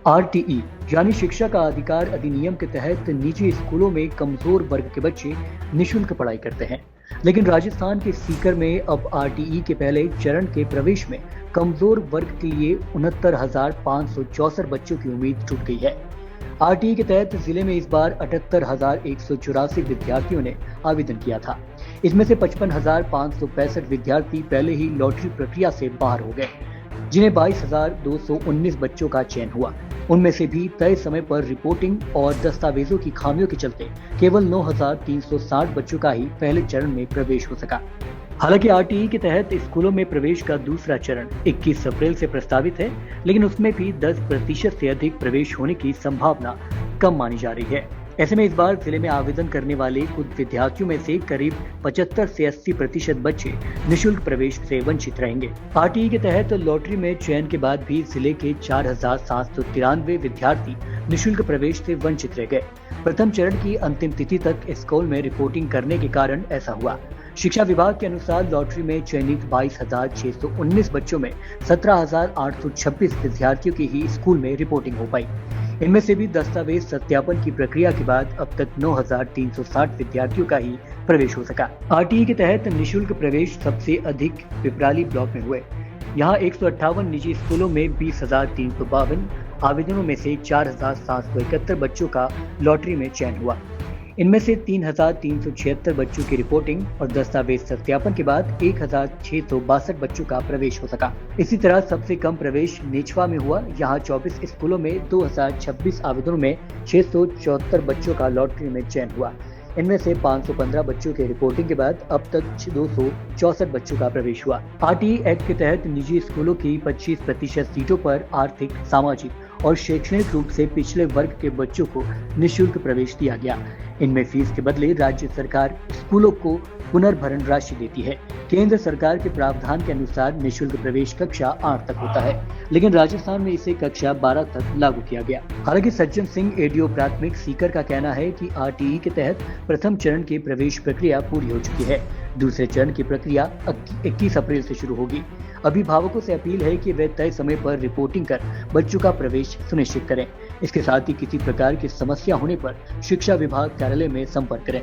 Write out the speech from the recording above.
RTE यानी शिक्षा का अधिकार अधिनियम के तहत निजी स्कूलों में कमजोर वर्ग के बच्चे निशुल्क पढ़ाई करते हैं। लेकिन राजस्थान के सीकर में अब आरटीई के पहले चरण के प्रवेश में कमजोर वर्ग के लिए 69,564 बच्चों की उम्मीद टूट गई है। आरटीई के तहत जिले में इस बार 78,184 विद्यार्थियों ने आवेदन किया था। इसमें से 55,565 विद्यार्थी पहले ही लॉटरी प्रक्रिया से बाहर हो गए, जिन्हें 22,219 बच्चों का चयन हुआ। उनमें से भी तय समय पर रिपोर्टिंग और दस्तावेजों की खामियों के चलते केवल 9,360 बच्चों का ही पहले चरण में प्रवेश हो सका। हालांकि आरटीई के तहत स्कूलों में प्रवेश का दूसरा चरण 21 अप्रैल से प्रस्तावित है, लेकिन उसमें भी 10% से अधिक प्रवेश होने की संभावना कम मानी जा रही है। ऐसे में इस बार जिले में आवेदन करने वाले कुछ विद्यार्थियों में से करीब 75 से 80% बच्चे निशुल्क प्रवेश से वंचित रहेंगे। आरटीई के तहत लॉटरी में चयन के बाद भी जिले के 4,793 विद्यार्थी निशुल्क प्रवेश से वंचित रह गए। प्रथम चरण की अंतिम तिथि तक स्कूल में रिपोर्टिंग करने के कारण ऐसा हुआ। शिक्षा विभाग के अनुसार लॉटरी में चयनित 22,619 बच्चों में 17,826 विद्यार्थियों की ही स्कूल में रिपोर्टिंग हो पाई। इनमें से भी दस्तावेज सत्यापन की प्रक्रिया के बाद अब तक 9,360 विद्यार्थियों का ही प्रवेश हो सका। आरटीई के तहत निशुल्क प्रवेश सबसे अधिक पिपराली ब्लॉक में हुए। यहाँ 158 निजी स्कूलों में 20,352 आवेदनों में से 4,771 बच्चों का लॉटरी में चयन हुआ। इनमें से 3,376 बच्चों की रिपोर्टिंग और दस्तावेज सत्यापन के बाद 1,662 बच्चों का प्रवेश हो सका। इसी तरह सबसे कम प्रवेश नेछवा में हुआ। यहाँ 24 स्कूलों में 2,026 आवेदनों में 674 बच्चों का लॉटरी में चयन हुआ। इनमें से 515 बच्चों के रिपोर्टिंग के बाद अब तक 264 बच्चों का प्रवेश हुआ। आरटीई एक्ट के तहत निजी स्कूलों की 25% सीटों पर आर्थिक, सामाजिक और शैक्षणिक रूप से पिछड़े वर्ग के बच्चों को निशुल्क प्रवेश दिया गया। इनमें फीस के बदले राज्य सरकार स्कूलों को पुनर्भरण राशि देती है। केंद्र सरकार के प्रावधान के अनुसार निशुल्क प्रवेश कक्षा 8 तक होता है, लेकिन राजस्थान में इसे कक्षा 12 तक लागू किया गया। हालांकि सज्जन सिंह एडीओ प्राथमिक सीकर का कहना है कि आरटीई के तहत प्रथम चरण की प्रवेश प्रक्रिया पूरी हो चुकी है। दूसरे चरण की प्रक्रिया 21 अप्रैल से शुरू होगी। अभिभावकों से अपील है कि वे तय समय पर रिपोर्टिंग कर बच्चों का प्रवेश सुनिश्चित करें। इसके साथ ही किसी प्रकार की समस्या होने पर शिक्षा विभाग कार्यालय में संपर्क करें।